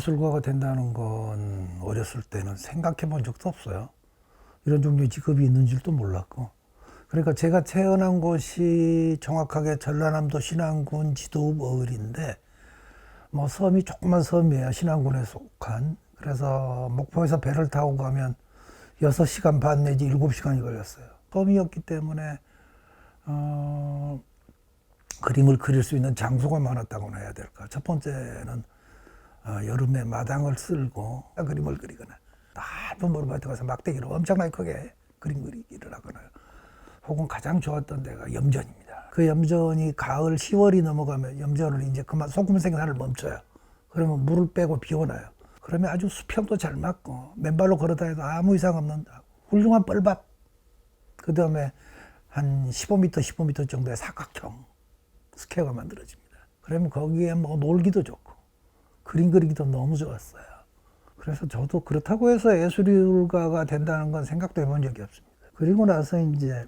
미술가가 된다는 건 어렸을 때는 생각해 본 적도 없어요. 이런 종류의 직업이 있는 줄도 몰랐고. 그러니까 제가 태어난 곳이 정확하게 전라남도 신안군 지도읍 어을인데, 뭐 섬이 조그만 섬이에요. 신안군에 속한. 그래서 목포에서 배를 타고 가면 6시간 반 내지 7시간이 걸렸어요. 섬이었기 때문에 그림을 그릴 수 있는 장소가 많았다고나 해야 될까. 첫 번째는 여름에 마당을 쓸고 그림을 그리거나, 넓은 머리밭에 가서 막대기로 엄청나게 크게 그림 그리기를 하거나, 혹은 가장 좋았던 데가 염전입니다. 그 염전이 가을 10월이 넘어가면 염전을 이제 그만 소금 생산을 멈춰요. 그러면 물을 빼고 비워놔요. 그러면 아주 수평도 잘 맞고 맨발로 걸어다녀도 아무 이상 없는 훌륭한 뻘밭. 그 다음에 한 15m, 15m 정도의 사각형 스퀘어가 만들어집니다. 그러면 거기에 뭐 놀기도 좋고 그림 그리기도 너무 좋았어요. 그래서 저도 그렇다고 해서 예술가가 된다는 건 생각도 해본 적이 없습니다. 그리고 나서 이제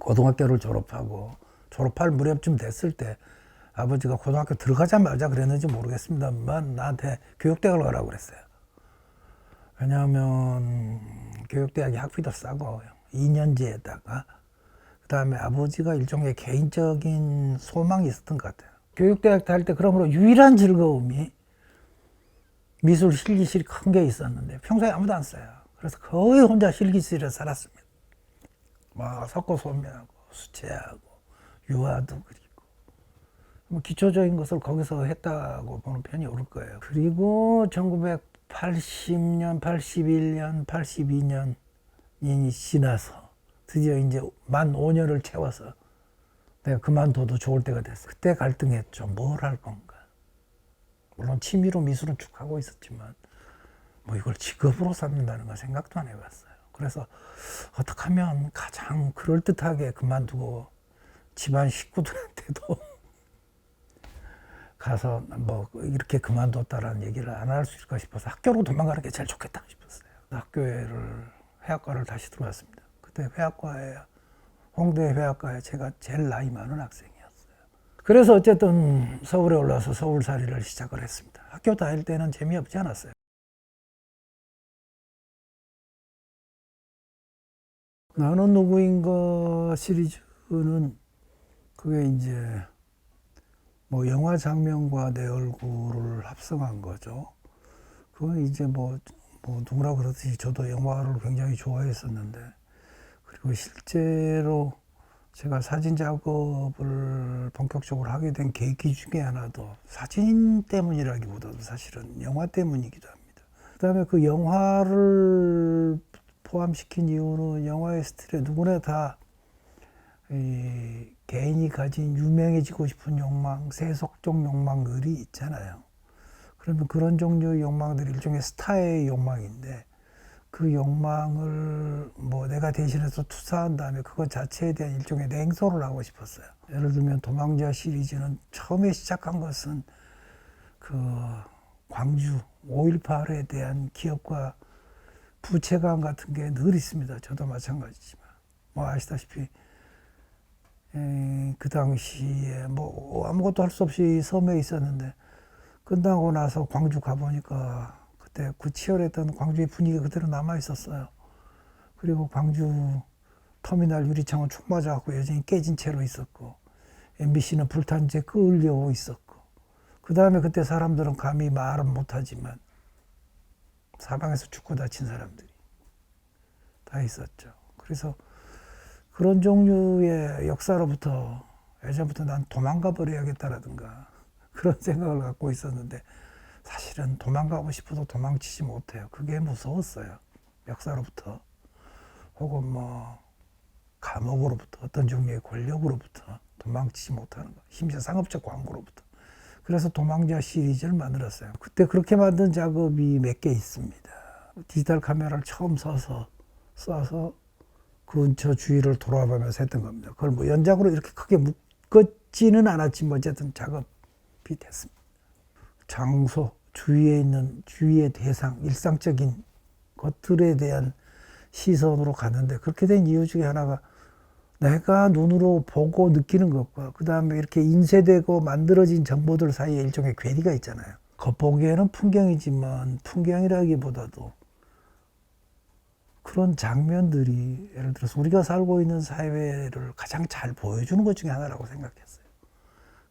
고등학교를 졸업하고 졸업할 무렵쯤 됐을 때 아버지가 고등학교 들어가자마자 그랬는지 모르겠습니다만 나한테 교육대학을 가라고 그랬어요. 왜냐하면 교육대학이 학비도 싸고 2년제에다가 그 다음에 아버지가 일종의 개인적인 소망이 있었던 것 같아요. 교육대학 다닐 때 그러므로 유일한 즐거움이 미술 실기실이 큰 게 있었는데 평소에 아무도 안 써요. 그래서 거의 혼자 실기실에 살았습니다. 막 석고 소매하고 수채하고 유화도 그리고 뭐 기초적인 것을 거기서 했다고 보는 편이 옳을 거예요. 그리고 1980년, 81년, 82년이 지나서 드디어 이제 만 5년을 채워서 내가 그만둬도 좋을 때가 됐어요. 그때 갈등했죠. 뭘 할 건가. 물론 취미로 미술은 쭉 하고 있었지만 뭐 이걸 직업으로 삼는다는 건 생각도 안 해봤어요. 그래서 어떻게 하면 가장 그럴듯하게 그만두고 집안 식구들한테도 가서 뭐 이렇게 그만뒀다라는 얘기를 안 할 수 있을까 싶어서 학교로 도망가는 게 제일 좋겠다 싶었어요. 회화과를 다시 들어왔습니다. 그때 홍대 회화과에 제가 제일 나이 많은 학생이었어요. 그래서 어쨌든 서울에 올라와서 서울살이를 시작을 했습니다. 학교 다닐 때는 재미없지 않았어요. 나는 누구인가 시리즈는 그게 이제 뭐 영화 장면과 내 얼굴을 합성한 거죠. 그건 이제 뭐 누구나 그렇듯이 저도 영화를 굉장히 좋아했었는데, 그리고 실제로 제가 사진 작업을 본격적으로 하게 된 계기 중에 하나도 사진 때문이라기보다도 사실은 영화 때문이기도 합니다. 그 다음에 그 영화를 포함시킨 이유는 영화의 스틸에 누구나 다 개인이 가진 유명해지고 싶은 욕망, 세속적 욕망들이 있잖아요. 그러면 그런 종류의 욕망들이 일종의 스타의 욕망인데, 그 욕망을 뭐 내가 대신해서 투사한 다음에 그것 자체에 대한 일종의 냉소를 하고 싶었어요. 예를 들면 도망자 시리즈는 처음에 시작한 것은 그 광주 5.18에 대한 기억과 부채감 같은 게 늘 있습니다. 저도 마찬가지지만 뭐 아시다시피 그 당시에 뭐 아무것도 할 수 없이 섬에 있었는데 끝나고 나서 광주 가보니까 그때 그 치열했던 광주의 분위기가 그대로 남아 있었어요. 그리고 광주 터미널 유리창은 축 맞아갖고 여전히 깨진 채로 있었고, MBC는 불탄 채 끌려오고 있었고, 그 다음에 그때 사람들은 감히 말은 못하지만 사방에서 죽고 다친 사람들이 다 있었죠. 그래서 그런 종류의 역사로부터 예전부터 난 도망가 버려야겠다라든가 그런 생각을 갖고 있었는데, 사실은 도망가고 싶어도 도망치지 못해요. 그게 무서웠어요. 역사로부터, 혹은 뭐 감옥으로부터, 어떤 종류의 권력으로부터 도망치지 못하는 거, 심지어 상업적 광고로부터. 그래서 도망자 시리즈를 만들었어요. 그때 그렇게 만든 작업이 몇 개 있습니다. 디지털 카메라를 처음 쏴서 근처 주위를 돌아보면서 했던 겁니다. 그걸 뭐 연작으로 이렇게 크게 묶었지는 않았지만 어쨌든 작업이 됐습니다. 장소, 주위의 대상, 일상적인 것들에 대한 시선으로 갔는데, 그렇게 된 이유 중에 하나가 내가 눈으로 보고 느끼는 것과 그 다음에 이렇게 인쇄되고 만들어진 정보들 사이에 일종의 괴리가 있잖아요. 겉보기에는 풍경이지만 풍경이라기보다도 그런 장면들이 예를 들어서 우리가 살고 있는 사회를 가장 잘 보여주는 것 중에 하나라고 생각했어요.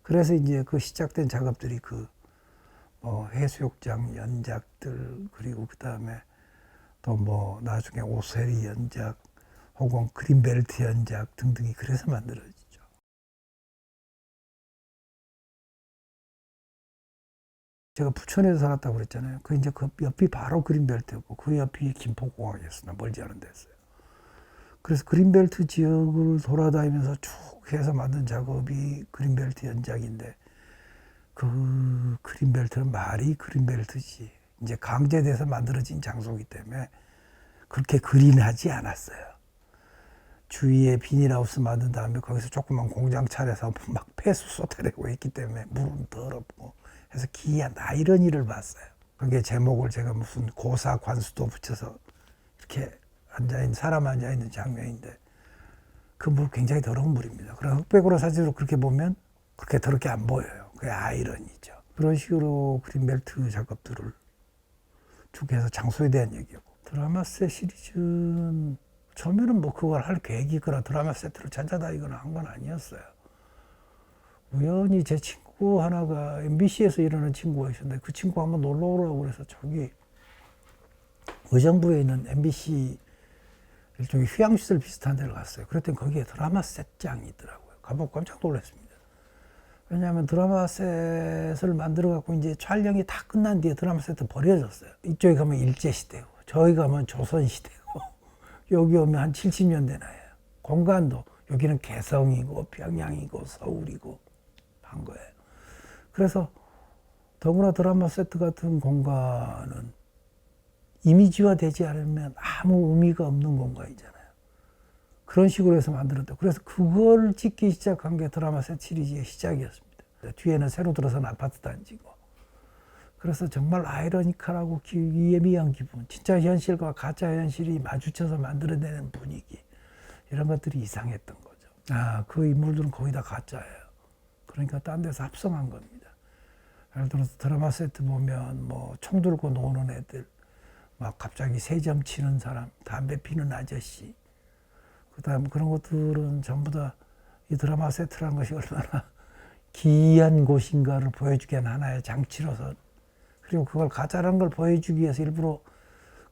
그래서 이제 그 시작된 작업들이 그 해수욕장 연작들, 그리고 그 다음에 또 뭐 나중에 오세리 연작 혹은 그린벨트 연작 등등이 그래서 만들어지죠. 제가 부천에서 살았다고 그랬잖아요. 그 이제 그 옆이 바로 그린벨트였고 그 옆이 김포공항이었으나 멀지 않은 데였어요. 그래서 그린벨트 지역을 돌아다니면서 쭉 해서 만든 작업이 그린벨트 연작인데, 그 그린벨트는 말이 그린벨트지 이제 강제돼서 만들어진 장소이기 때문에 그렇게 그린하지 않았어요. 주위에 비닐하우스 만든 다음에 거기서 조그만 공장 차려서 막 폐수 쏟아내고 있기 때문에 물은 더럽고 해서 기이한 아이러니를 봤어요. 그게 제목을 제가 무슨 고사 관수도 붙여서 이렇게 앉아있는, 사람 앉아있는 장면인데 그 물 굉장히 더러운 물입니다. 그래서 흑백으로 사진으로 그렇게 보면 그렇게 더럽게 안 보여요. 그게 아이러니죠. 그런 식으로 그린벨트 작업들을 쭉 해서 장소에 대한 얘기하고, 드라마셋 시리즈는 처음에는 뭐 그걸 할 계획이 있거나 드라마 세트를 찾아다니거나 한 건 아니었어요. 우연히 제 친구 하나가 MBC에서 일하는 친구가 있었는데 그 친구 한번 놀러 오라고 그래서 저기 의정부에 있는 MBC 일종의 휴양시설 비슷한 데를 갔어요. 그랬더니 거기에 드라마 셋장이 있더라고요. 가보고 깜짝 놀랐습니다. 왜냐하면 드라마 셋을 만들어 갖고 이제 촬영이 다 끝난 뒤에 드라마 셋도 버려졌어요. 이쪽에 가면 일제시대고 저기 가면 조선시대고 여기 오면 한 70년대 나요. 공간도 여기는 개성이고 평양이고 서울이고 한 거예요. 그래서 더구나 드라마 세트 같은 공간은 이미지화 되지 않으면 아무 의미가 없는 공간이잖아요. 그런 식으로 해서 만들었다. 그래서 그걸 찍기 시작한 게 드라마 셋 시리즈의 시작이었습니다. 뒤에는 새로 들어선 아파트 단지고. 그래서 정말 아이러니컬하고 예미한 기분, 진짜 현실과 가짜 현실이 마주쳐서 만들어내는 분위기, 이런 것들이 이상했던 거죠. 그 인물들은 거의 다 가짜예요. 그러니까 딴 데서 합성한 겁니다. 예를 들어서 드라마 세트 보면 뭐 총 들고 노는 애들, 막 갑자기 세점 치는 사람, 담배 피는 아저씨, 그다음 그런 것들은 전부 다 이 드라마 세트라는 것이 얼마나 기이한 곳인가를 보여주기 위한 하나의 장치로서, 그리고 그걸 가짜라는 걸 보여주기 위해서 일부러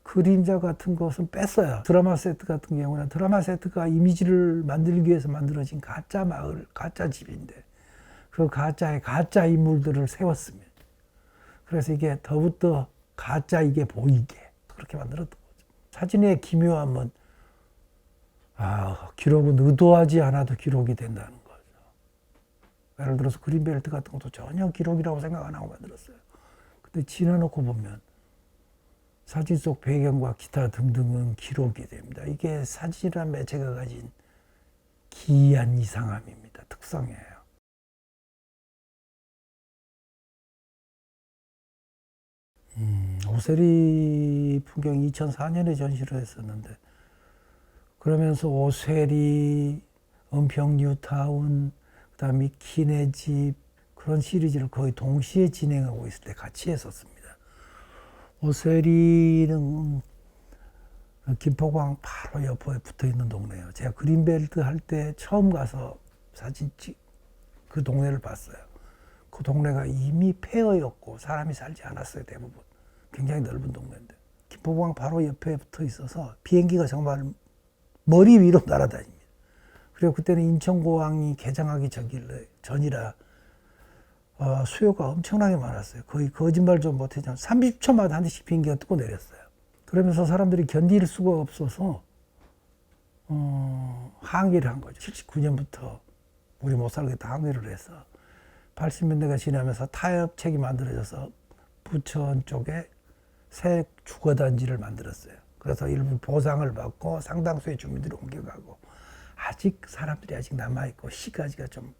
그림자 같은 것은 뺐어요. 드라마 세트 같은 경우는 드라마 세트가 이미지를 만들기 위해서 만들어진 가짜 마을, 가짜 집인데 그 가짜의 가짜 인물들을 세웠습니다. 그래서 이게 더욱더 가짜 이게 보이게 그렇게 만들었던 거죠. 사진의 기묘함은 기록은 의도하지 않아도 기록이 된다는 거죠. 예를 들어서 그린벨트 같은 것도 전혀 기록이라고 생각 안 하고 만들었어요. 근데 지나놓고 보면 사진 속 배경과 기타 등등은 기록이 됩니다. 이게 사진이라는 매체가 가진 기이한 이상함입니다. 특성이에요. 오세리 풍경이 2004년에 전시를 했었는데, 그러면서 오세리, 은평 뉴타운, 그 다음에 키네 집, 그런 시리즈를 거의 동시에 진행하고 있을 때 같이 했었습니다. 오세리는 김포광 바로 옆에 붙어 있는 동네예요. 제가 그린벨트 할 때 처음 가서 사진 그 동네를 봤어요. 그 동네가 이미 폐허였고 사람이 살지 않았어요, 대부분. 굉장히 넓은 동네인데. 김포광 바로 옆에 붙어 있어서 비행기가 정말 머리 위로 날아다닙니다. 그리고 그때는 인천공항이 개장하기 전이라 수요가 엄청나게 많았어요. 거의 거짓말 좀 못했지만 30초마다 한 대씩 비행기가 뜨고 내렸어요. 그러면서 사람들이 견딜 수가 없어서 항의를 한 거죠. 79년부터 우리 못 살겠다 항의를 해서 80년대가 지나면서 타협책이 만들어져서 부천 쪽에 새 주거단지를 만들었어요. 그래서 일부 보상을 받고 상당수의 주민들이 옮겨가고, 아직 사람들이 아직 남아있고 시가지가 좀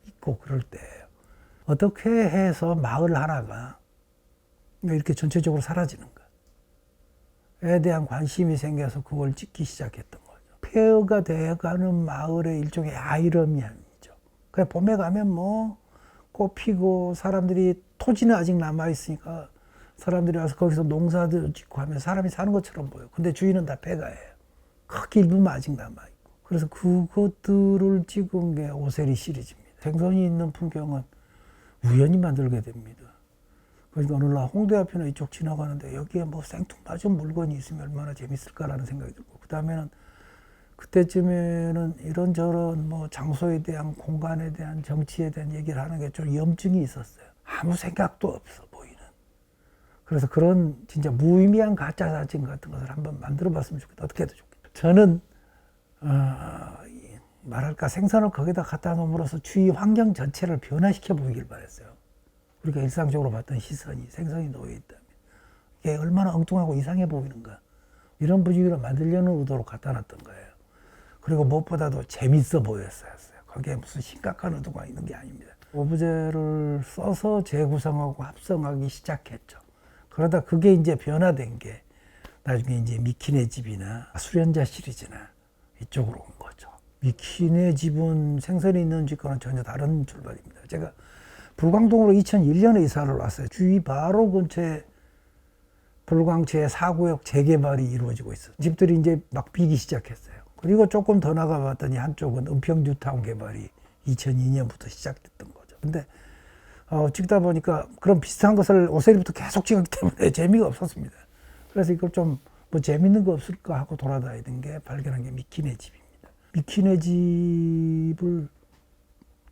있고 그럴 때예요. 어떻게 해서 마을 하나가 이렇게 전체적으로 사라지는가에 대한 관심이 생겨서 그걸 찍기 시작했던 거죠. 폐허가 돼가는 마을의 일종의 아이러니함이죠. 그래 봄에 가면 뭐 꽃 피고 사람들이 토지는 아직 남아있으니까 사람들이 와서 거기서 농사도 짓고 하면 사람이 사는 것처럼 보여. 근데 주인은 다 폐가예요. 크게 일부만 아직 남아있고. 그래서 그것들을 찍은 게 오세리 시리즈입니다. 생선이 있는 풍경은 우연히 만들게 됩니다. 그러니까 어느 날 홍대 앞이나 이쪽 지나가는데 여기에 뭐 생뚱맞은 물건이 있으면 얼마나 재밌을까라는 생각이 들고, 그 다음에는 그때쯤에는 이런저런 뭐 장소에 대한, 공간에 대한, 정치에 대한 얘기를 하는 게 좀 염증이 있었어요. 아무 생각도 없어 보이는. 그래서 그런 진짜 무의미한 가짜 사진 같은 것을 한번 만들어 봤으면 좋겠다. 어떻게 해도 좋겠다. 저는 말할까, 생선을 거기다 갖다 놓음으로써 주위 환경 전체를 변화시켜 보이길 바랬어요. 우리가 일상적으로 봤던 시선이 생선이 놓여 있다면 이게 얼마나 엉뚱하고 이상해 보이는가, 이런 분위기를 만들려는 의도로 갖다 놨던 거예요. 그리고 무엇보다도 재밌어 보였어요. 거기에 무슨 심각한 의도가 있는 게 아닙니다. 오브제를 써서 재구성하고 합성하기 시작했죠. 그러다 그게 이제 변화된 게 나중에 이제 미키네 집이나 수련자 시리즈나 이쪽으로 온 거죠. 미키네 집은 생선이 있는 집과는 전혀 다른 출발입니다. 제가 불광동으로 2001년에 이사를 왔어요. 주위 바로 근처에 불광채 4구역 재개발이 이루어지고 있어요. 집들이 이제 막 비기 시작했어요. 그리고 조금 더 나가 봤더니 한쪽은 은평 뉴타운 개발이 2002년부터 시작됐던 거죠. 근데 찍다 보니까 그런 비슷한 것을 오세리부터 계속 찍었기 때문에 재미가 없었습니다. 그래서 이걸 좀 뭐 재밌는 거 없을까 하고 돌아다니던 게 발견한 게 미키네 집입니다. 미키네 집을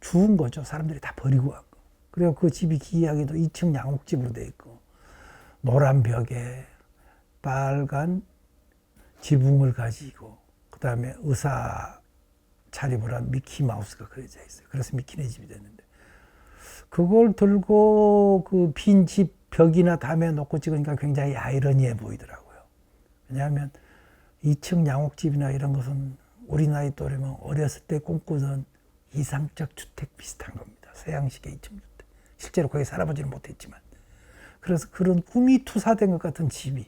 주운 거죠. 사람들이 다 버리고 간 거. 그리고 그 집이 기이하게도 2층 양옥집으로 돼 있고, 노란 벽에 빨간 지붕을 가지고, 그 다음에 의사 차림을 한 미키마우스가 그려져 있어요. 그래서 미키네 집이 됐는데, 그걸 들고 그 빈 집 벽이나 담에 놓고 찍으니까 굉장히 아이러니해 보이더라고요. 왜냐하면 2층 양옥집이나 이런 것은 우리 나이 또래면 어렸을 때 꿈꾸던 이상적 주택 비슷한 겁니다. 서양식의 2층 주택. 실제로 거기 살아보지는 못했지만. 그래서 그런 꿈이 투사된 것 같은 집이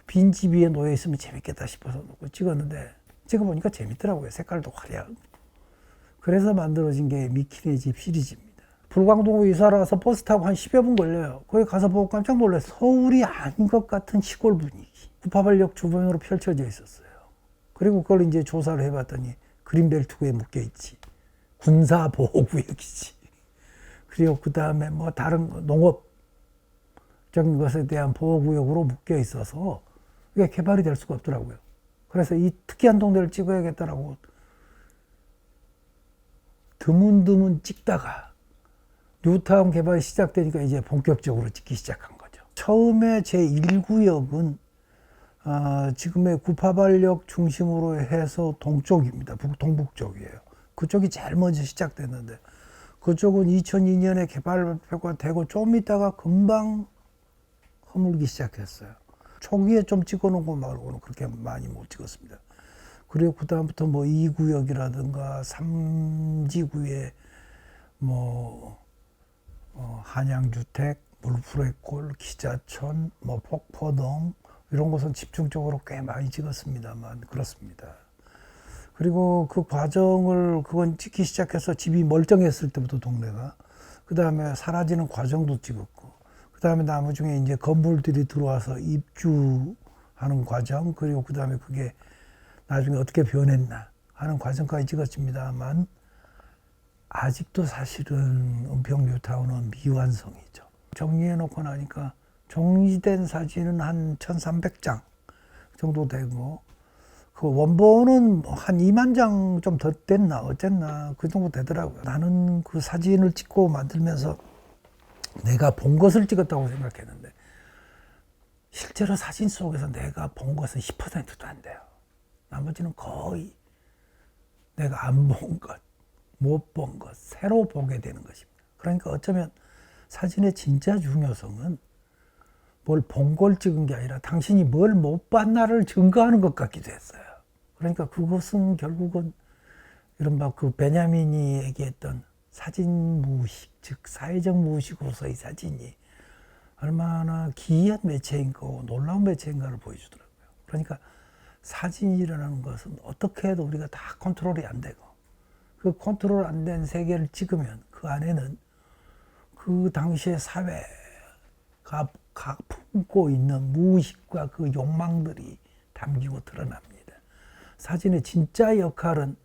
빈 집 위에 놓여 있으면 재밌겠다 싶어서 놓고 찍었는데, 찍어보니까 재밌더라고요. 색깔도 화려하고. 그래서 만들어진 게 미키네 집 시리즈입니다. 불광동으로 이사를 와서 버스 타고 한 10여 분 걸려요. 거기 가서 보고 깜짝 놀랐어요. 서울이 아닌 것 같은 시골 분위기. 구파발역 주변으로 펼쳐져 있었어요. 그리고 그걸 이제 조사를 해봤더니 그린벨트구에 묶여있지. 군사보호구역이지. 그리고 그 다음에 뭐 다른 농업적인 것에 대한 보호구역으로 묶여 있어서 이게 개발이 될 수가 없더라고요. 그래서 이 특이한 동네를 찍어야겠다라고 드문드문 찍다가 뉴타운 개발이 시작되니까 이제 본격적으로 찍기 시작한 거죠. 처음에 제1구역은 지금의 구파발역 중심으로 해서 동쪽입니다. 동북쪽이에요. 그쪽이 제일 먼저 시작됐는데, 그쪽은 2002년에 개발가 되고 좀 있다가 금방 허물기 시작했어요. 초기에 좀 찍어놓은 거 말고는 그렇게 많이 못 찍었습니다. 그리고 그 다음부터 뭐 2구역이라든가 3지구에 뭐 한양주택, 물프레골, 기자촌, 뭐 폭포동 이런 곳은 집중적으로 꽤 많이 찍었습니다만 그렇습니다. 그리고 그 과정을 그건 찍기 시작해서 집이 멀쩡했을 때부터 동네가, 그 다음에 사라지는 과정도 찍었고, 그 다음에 나중에 이제 건물들이 들어와서 입주하는 과정, 그리고 그 다음에 그게 나중에 어떻게 변했나 하는 과정까지 찍었습니다만, 아직도 사실은 은평 뉴타운은 미완성이죠. 정리해놓고 나니까 정리된 사진은 한 1300장 정도 되고, 그 원본은 한 2만 장 좀 더 됐나 어쨌나 그 정도 되더라고요. 나는 그 사진을 찍고 만들면서 내가 본 것을 찍었다고 생각했는데, 실제로 사진 속에서 내가 본 것은 10%도 안 돼요. 나머지는 거의 내가 안 본 것, 못 본 것, 새로 보게 되는 것입니다. 그러니까 어쩌면 사진의 진짜 중요성은 뭘 본 걸 찍은 게 아니라 당신이 뭘 못 봤나를 증거하는 것 같기도 했어요. 그러니까 그것은 결국은 이른바 그 베냐민이 얘기했던 사진 무의식, 즉 사회적 무의식으로서의 사진이 얼마나 기이한 매체인가, 놀라운 매체인가를 보여주더라고요. 그러니까 사진이라는 것은 어떻게 해도 우리가 다 컨트롤이 안 되고, 그 컨트롤 안 된 세계를 찍으면 그 안에는 그 당시의 사회가 품고 있는 무의식과 그 욕망들이 담기고 드러납니다. 사진의 진짜 역할은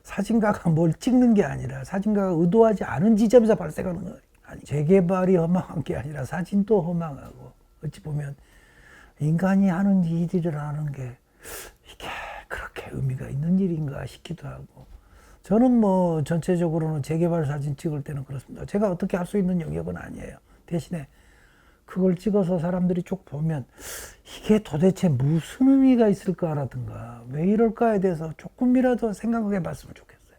사진가가 뭘 찍는 게 아니라 사진가가 의도하지 않은 지점에서 발생하는 거예요. 아니, 재개발이 허망한 게 아니라 사진도 허망하고, 어찌 보면 인간이 하는 일이라는 게 이게 그렇게 의미가 있는 일인가 싶기도 하고. 저는 뭐 전체적으로는 재개발 사진 찍을 때는 그렇습니다. 제가 어떻게 할 수 있는 영역은 아니에요. 대신에 그걸 찍어서 사람들이 쭉 보면 이게 도대체 무슨 의미가 있을까라든가 왜 이럴까에 대해서 조금이라도 생각해 봤으면 좋겠어요.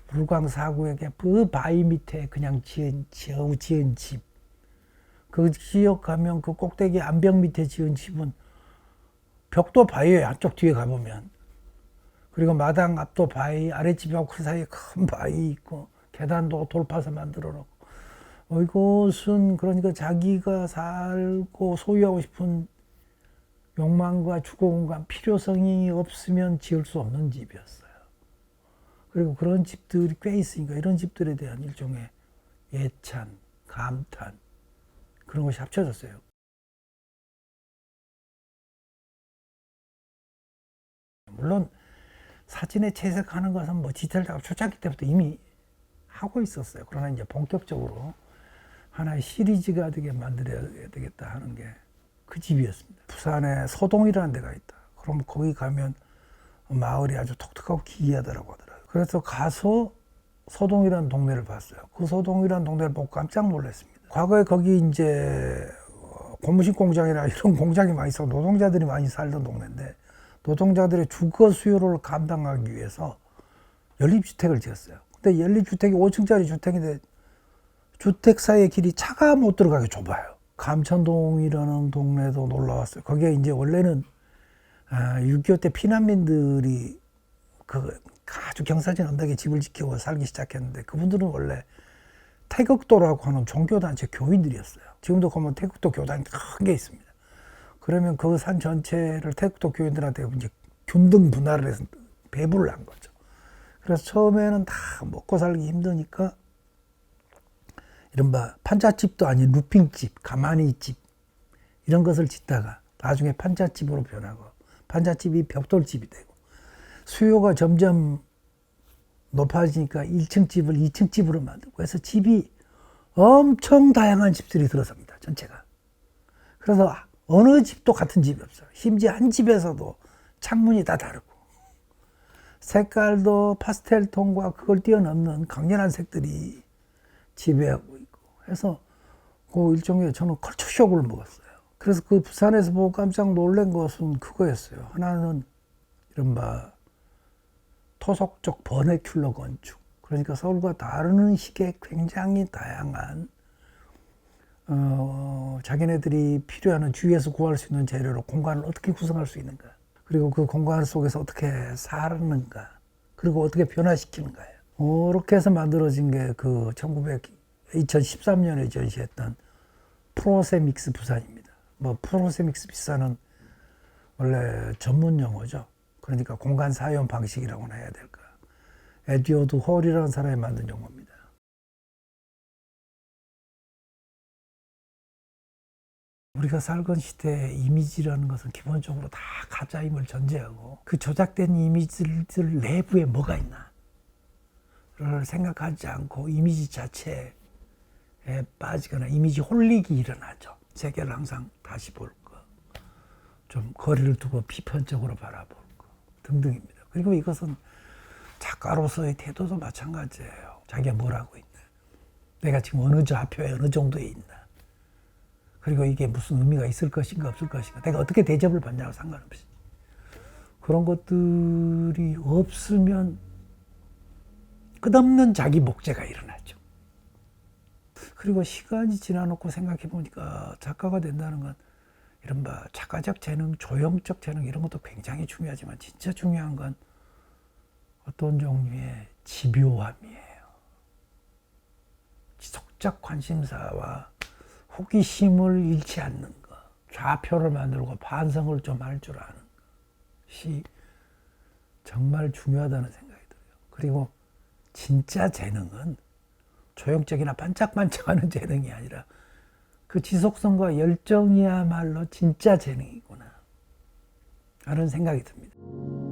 불광 4구역에 그 바위 밑에 그냥 지은 집. 그 지역 가면 그 꼭대기 암벽 밑에 지은 집은 벽도 바위에 한쪽 뒤에 가보면. 그리고 마당 앞도 바위, 아랫집하고 그 사이에 큰 바위 있고 계단도 돌파서 만들어 놓고. 이것은 그러니까 자기가 살고 소유하고 싶은 욕망과 주거 공간, 필요성이 없으면 지을 수 없는 집이었어요. 그리고 그런 집들이 꽤 있으니까 이런 집들에 대한 일종의 예찬, 감탄, 그런 것이 합쳐졌어요. 물론 사진에 채색하는 것은 뭐 디테일 작업 초창기 때부터 이미 하고 있었어요. 그러나 이제 본격적으로 하나의 시리즈가 되게 만들어야 되겠다 하는 게 그 집이었습니다. 부산에 서동이라는 데가 있다. 그럼 거기 가면 마을이 아주 독특하고 기이하다라고 하더라고요. 그래서 가서 서동이라는 동네를 봤어요. 그 서동이라는 동네를 보고 깜짝 놀랐습니다. 과거에 거기 이제 고무신 공장이나 이런 공장이 많이 있어 노동자들이 많이 살던 동네인데, 노동자들의 주거 수요를 감당하기 위해서 연립주택을 지었어요. 근데 연립주택이 5층짜리 주택인데 주택 사이의 길이 차가 못 들어가게 좁아요. 감천동이라는 동네도 놀러 왔어요. 거기에 이제 원래는 6.25 때 피난민들이 그 아주 경사진 언덕에 집을 지키고 살기 시작했는데, 그분들은 원래 태극도라고 하는 종교단체 교인들이었어요. 지금도 가면 태극도 교단이 큰 게 있습니다. 그러면 그 산 전체를 태극도 교인들한테 이제 균등 분할을 해서 배부를 한 거죠. 그래서 처음에는 다 먹고 살기 힘드니까 이른바 판잣집도 아닌 루핑집, 가마니집 이런 것을 짓다가 나중에 판잣집으로 변하고, 판잣집이 벽돌집이 되고, 수요가 점점 높아지니까 1층 집을 2층 집으로 만들고, 그래서 집이 엄청 다양한 집들이 들어섭니다. 전체가. 그래서 어느 집도 같은 집이 없어요. 심지어 한 집에서도 창문이 다 다르고, 색깔도 파스텔 톤과 그걸 뛰어넘는 강렬한 색들이 지배하고 있고 해서 그 일종의 저는 컬처쇼크를 먹었어요. 그래서 그 부산에서 보고 깜짝 놀란 것은 그거였어요. 하나는 이른바 토속적 버네큘러 건축. 그러니까 서울과 다른 식의 굉장히 다양한 자기네들이 필요한 주위에서 구할 수 있는 재료로 공간을 어떻게 구성할 수 있는가, 그리고 그 공간 속에서 어떻게 사는가, 그리고 어떻게 변화시키는가요. 그렇게 해서 만들어진 게 그 2013년에 전시했던 프로세믹스 부산입니다. 뭐 프로세믹스 비싼은 원래 전문 용어죠. 그러니까 공간 사용 방식이라고나 해야 될까. 에듀어드 홀이라는 사람이 만든 용어입니다. 우리가 살던 시대의 이미지라는 것은 기본적으로 다 가짜임을 전제하고, 그 조작된 이미지들 내부에 뭐가 있나를 생각하지 않고 이미지 자체에 빠지거나 이미지 홀릭이 일어나죠. 세계를 항상 다시 볼 거, 좀 거리를 두고 비판적으로 바라볼 거 등등입니다. 그리고 이것은 작가로서의 태도도 마찬가지예요. 자기가 뭘 하고 있나, 내가 지금 어느 좌표에 어느 정도에 있나, 그리고 이게 무슨 의미가 있을 것인가 없을 것인가, 내가 어떻게 대접을 받냐고 상관없이 그런 것들이 없으면 끝없는 자기 목재가 일어나죠. 그리고 시간이 지나놓고 생각해 보니까 작가가 된다는 건 이른바 작가적 재능, 조형적 재능 이런 것도 굉장히 중요하지만 진짜 중요한 건 어떤 종류의 집요함이에요. 지속적 관심사와 호기심을 잃지 않는 것, 좌표를 만들고 반성을 좀 할 줄 아는 것이 정말 중요하다는 생각이 들어요. 그리고 진짜 재능은 조형적이나 반짝반짝하는 재능이 아니라 그 지속성과 열정이야말로 진짜 재능이구나 하는 생각이 듭니다.